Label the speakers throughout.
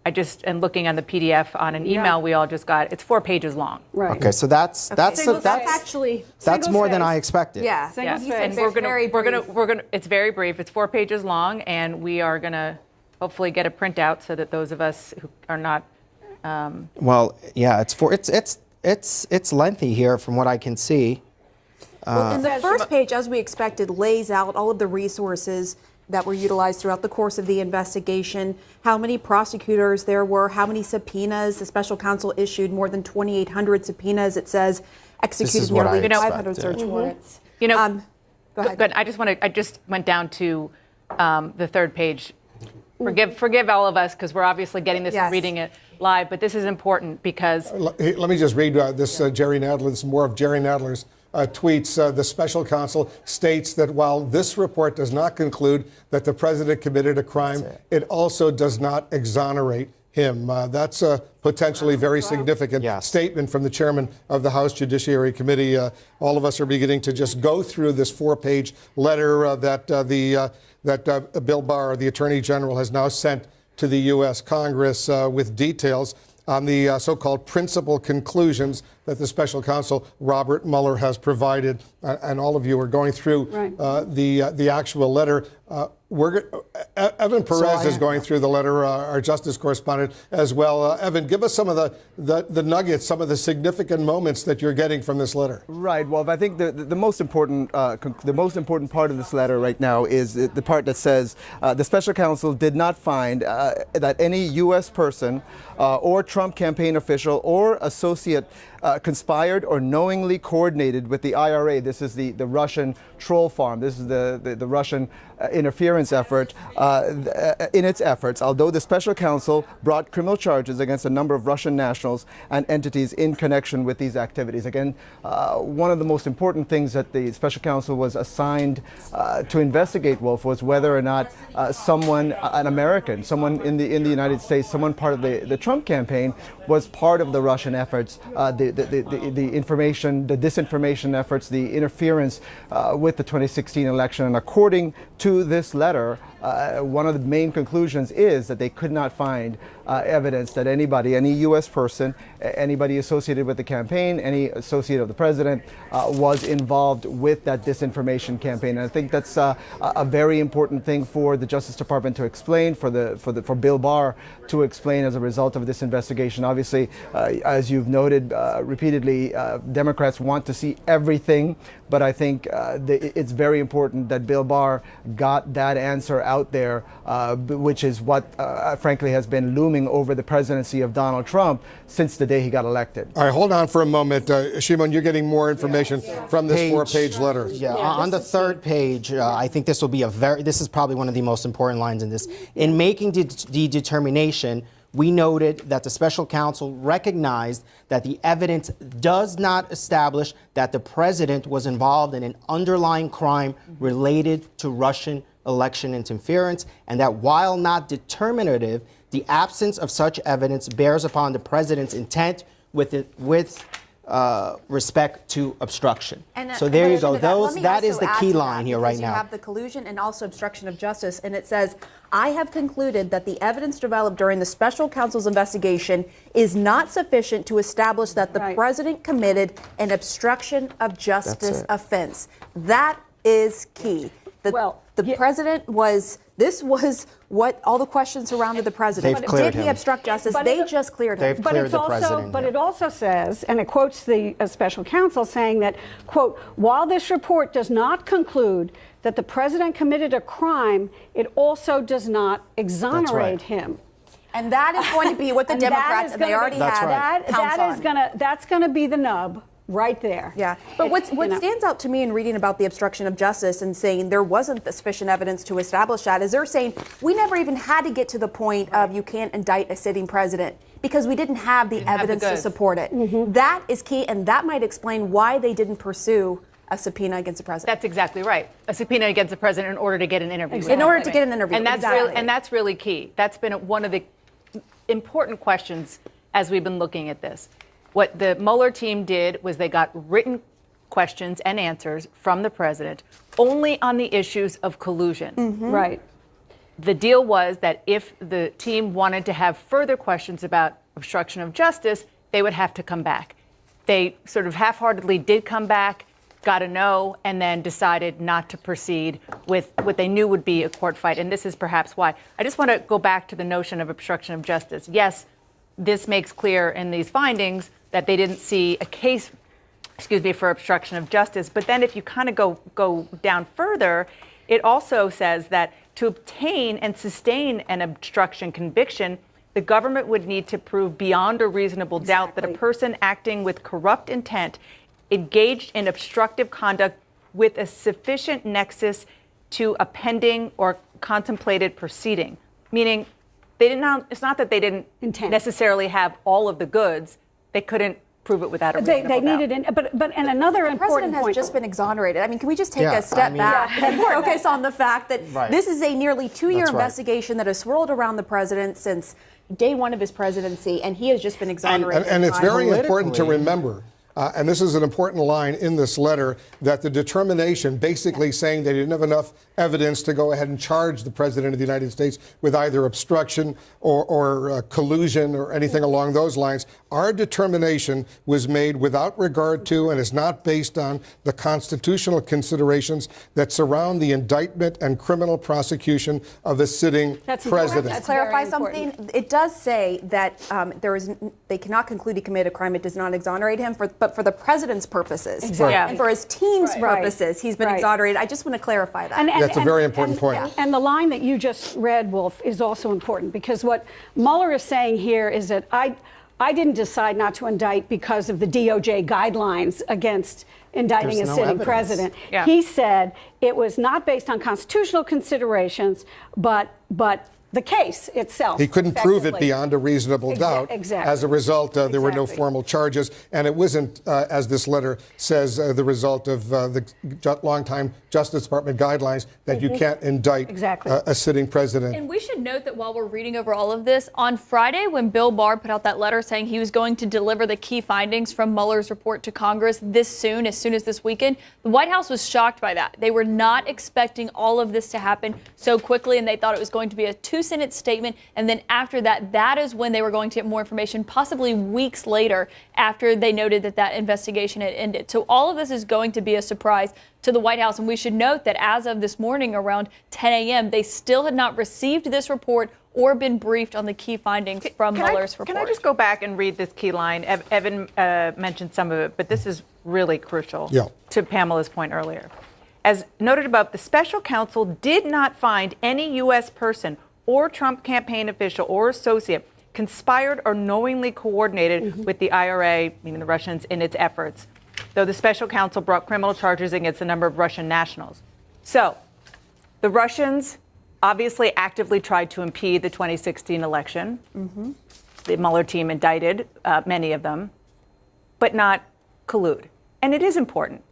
Speaker 1: and looking on the PDF on an email we all just got, it's 4 pages long.
Speaker 2: Right.
Speaker 3: Okay, so that's more than I expected.
Speaker 4: Yeah.
Speaker 1: Yes. And we're gonna. It's very brief. It's 4 pages long, and we are gonna hopefully get a printout so that those of us who are not.
Speaker 3: Well, yeah, it's lengthy here from what I can see.
Speaker 4: Well, and the first page, as we expected, lays out all of the resources that were utilized throughout the course of the investigation, how many prosecutors there were, how many subpoenas. The special counsel issued more than 2,800 subpoenas. It says executed nearly 500 search warrants.
Speaker 1: You know,
Speaker 4: go ahead.
Speaker 1: Good. I just went down to the third page. Forgive all of us because we're obviously getting this and reading it live, but this is important because.
Speaker 5: Let me just read this Jerry Nadler. This is more of Jerry Nadler's tweets. The special counsel states that while this report does not conclude that the president committed a crime, it also does not exonerate him. That's a potentially very significant statement from the chairman of the House Judiciary Committee. All of us are beginning to just go through this 4-page letter that Bill Barr, the Attorney General, has now sent to the U.S. Congress with details on the so-called principal conclusions that the special counsel Robert Mueller has provided, and all of you are going through the actual letter. Evan Perez is going through the letter, our justice correspondent as well. Evan, give us some of the nuggets, some of the significant moments that you're getting from this letter.
Speaker 6: Right. Well, I think the most important part of this letter right now is the part that says the special counsel did not find that any U.S. person or Trump campaign official or associate conspired or knowingly coordinated with the IRA. This is the Russian troll farm. This is the Russian interference effort. In its efforts, although the special counsel brought criminal charges against a number of Russian nationals and entities in connection with these activities. Again, one of the most important things that the special counsel was assigned to investigate, Wolf, was whether or not someone, an American, someone in the United States, someone part of the Trump campaign, was part of the Russian efforts, the information, the disinformation efforts, the interference with the 2016 election. And according to this letter, one of the main conclusions is that they could not find evidence that anybody, any U.S. person, anybody associated with the campaign, any associate of the president, was involved with that disinformation campaign. And I think that's a very important thing for the Justice Department to explain, for Bill Barr to explain as a result of this investigation. Obviously, as you've noted repeatedly, Democrats want to see everything, but I think it's very important that Bill Barr got that answer out there, which is what, frankly, has been looming over the presidency of Donald Trump since the day he got elected.
Speaker 5: All right, hold on for a moment. Shimon, you're getting more information from this 4-page letter.
Speaker 3: On the third page, I think this will be this is probably one of the most important lines in this. In making the determination, we noted that the special counsel recognized that the evidence does not establish that the president was involved in an underlying crime related to Russian election interference, and that while not determinative, the absence of such evidence bears upon the president's intent with respect to obstruction. So there you go. That is the key line here right now.
Speaker 4: You have the collusion and also obstruction of justice, and it says, I have concluded that the evidence developed during the special counsel's investigation is not sufficient to establish that the president committed an obstruction of justice offense. That is key. The president was, this was what all the questions surrounded the president. Did he obstruct justice? They just cleared him.
Speaker 2: But it also says, and it quotes the special counsel saying that, quote, while this report does not conclude that the president committed a crime, it also does not exonerate him.
Speaker 4: And that is going to be what the Democrats, and they already have,
Speaker 2: that's going to be the nub. Right there.
Speaker 4: Yeah. But what stands out to me in reading about the obstruction of justice and saying there wasn't sufficient evidence to establish that is they're saying we never even had to get to the point of you can't indict a sitting president because we didn't have the evidence to support it. That is key, and that might explain why they didn't pursue a subpoena against the president.
Speaker 1: That's exactly right. A subpoena against the president in order to get an interview.
Speaker 4: In order to get an interview.
Speaker 1: And that's really key. That's been one of the important questions as we've been looking at this. What the Mueller team did was they got written questions and answers from the president only on the issues of collusion.
Speaker 2: Right.
Speaker 1: the deal was that if the team wanted to have further questions about obstruction of justice, they would have to come back. They sort of half-heartedly did come back, got a no, and then decided not to proceed with what they knew would be a court fight. And this is perhaps why. I just want to go back to the notion of obstruction of justice. Yes, this makes clear in these findings that they didn't see a case, for obstruction of justice. But then if you kind of go down further, it also says that to obtain and sustain an obstruction conviction, the government would need to prove beyond a reasonable doubt that a person acting with corrupt intent engaged in obstructive conduct with a sufficient nexus to a pending or contemplated proceeding. Meaning, it's not that they didn't necessarily have all of the goods, they couldn't prove it without a reasonable doubt.
Speaker 2: They needed, but and another important point.
Speaker 4: The president has just been exonerated. I mean, can we just take a step back and focus on the fact that this is a nearly 2-year investigation that has swirled around the president since day one of his presidency, and he has just been exonerated.
Speaker 5: And it's very important to remember, and this is an important line in this letter, that the determination basically saying they didn't have enough evidence to go ahead and charge the president of the United States with either obstruction or collusion or anything along those lines. Our determination was made without regard to and is not based on the constitutional considerations that surround the indictment and criminal prosecution of a sitting president.
Speaker 4: To clarify something, it does say that they cannot conclude he committed a crime. It does not exonerate him, but for the president's purposes and for his team's purposes, he's been exonerated. I just want to clarify that.
Speaker 5: That's a very important point.
Speaker 2: And the line that you just read, Wolf, is also important, because what Mueller is saying here is that I didn't decide not to indict because of the DOJ guidelines against indicting a sitting president. Yeah. He said it was not based on constitutional considerations, but the case itself.
Speaker 5: He couldn't prove it beyond a reasonable doubt.
Speaker 2: Exactly.
Speaker 5: As a result, there were no formal charges. And it wasn't, as this letter says, the result of the longtime Justice Department guidelines that you can't indict a sitting president.
Speaker 7: And we should note that while we're reading over all of this, on Friday, when Bill Barr put out that letter saying he was going to deliver the key findings from Mueller's report to Congress as soon as this weekend, the White House was shocked by that. They were not expecting all of this to happen so quickly, and they thought it was going to be a two-sentence statement, and then after that is when they were going to get more information, possibly weeks later after they noted that investigation had ended. So all of this is going to be a surprise to the White House, and we should note that as of this morning around 10 a.m., they still had not received this report or been briefed on the key findings from Mueller's report.
Speaker 1: Can I just go back and read this key line? Evan mentioned some of it, but this is really crucial to Pamela's point earlier. As noted above, the special counsel did not find any U.S. person or Trump campaign official or associate conspired or knowingly coordinated with the IRA, meaning the Russians, in its efforts, though the special counsel brought criminal charges against a number of Russian nationals. So the Russians obviously actively tried to impede the 2016 election. The Mueller team indicted many of them, but not collude. And it is important.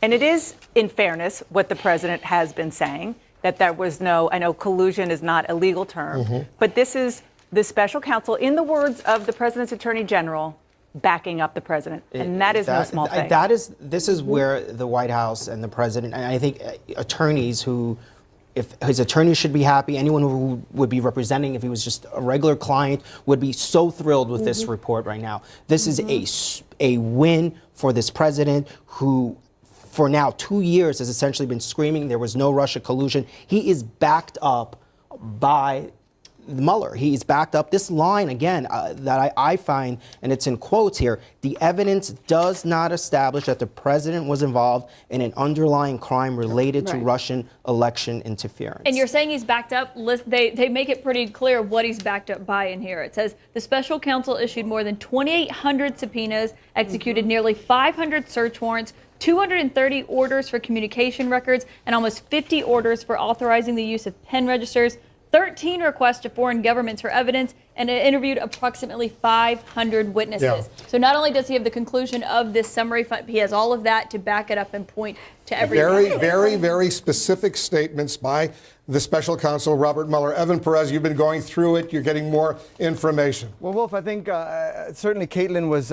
Speaker 1: And it is, in fairness, what the president has been saying, that there was I know collusion is not a legal term, but this is the special counsel, in the words of the president's attorney general, backing up the president. And that is no small thing.
Speaker 3: This is where the White House and the president, and I think attorneys if his attorney should be happy, anyone who would be representing, if he was just a regular client, would be so thrilled with this report right now. This is a win for this president who, for now 2 years, has essentially been screaming there was no Russia collusion. He is backed up by Mueller. He's backed up. This line, again, that I find, and it's in quotes here, the evidence does not establish that the president was involved in an underlying crime related to Russian election interference.
Speaker 7: And you're saying he's backed up? They make it pretty clear what he's backed up by in here. It says the special counsel issued more than 2,800 subpoenas, executed nearly 500 search warrants, 230 orders for communication records, and almost 50 orders for authorizing the use of pen registers, 13 requests to foreign governments for evidence, and interviewed approximately 500 witnesses. So not only does he have the conclusion of this summary, he has all of that to back it up and point to everything.
Speaker 5: Very, very specific statements by the special counsel, Robert Mueller. Evan Perez, you've been going through it. You're getting more information.
Speaker 6: Well, Wolf, I think certainly Caitlin was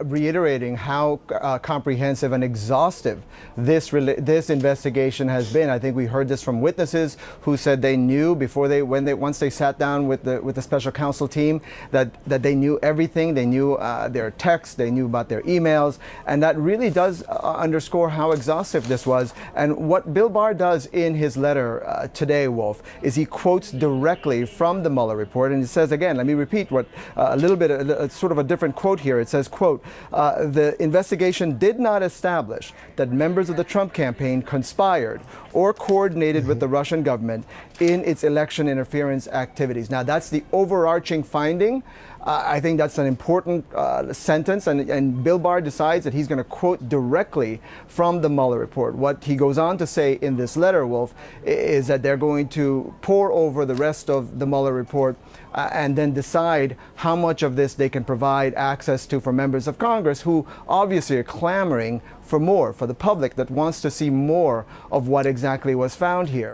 Speaker 6: reiterating how comprehensive and exhaustive this investigation has been. I think we heard this from witnesses who said they knew once they sat down with the special counsel team that they knew everything. They knew their texts, they knew about their emails, and that really does underscore how exhaustive this was. And what Bill Barr does in his letter today, Wolf, is he quotes directly from the Mueller report, and it says, again, let me repeat what sort of a different quote here. It says, quote, the investigation did not establish that members of the Trump campaign conspired or coordinated with the Russian government in its election interference activities. Now, that's the overarching finding. I think that's an important sentence, and Bill Barr decides that he's going to quote directly from the Mueller report. What he goes on to say in this letter, Wolf, is that they're going to pore over the rest of the Mueller report and then decide how much of this they can provide access to for members of Congress who obviously are clamoring for more, for the public that wants to see more of what exactly was found here.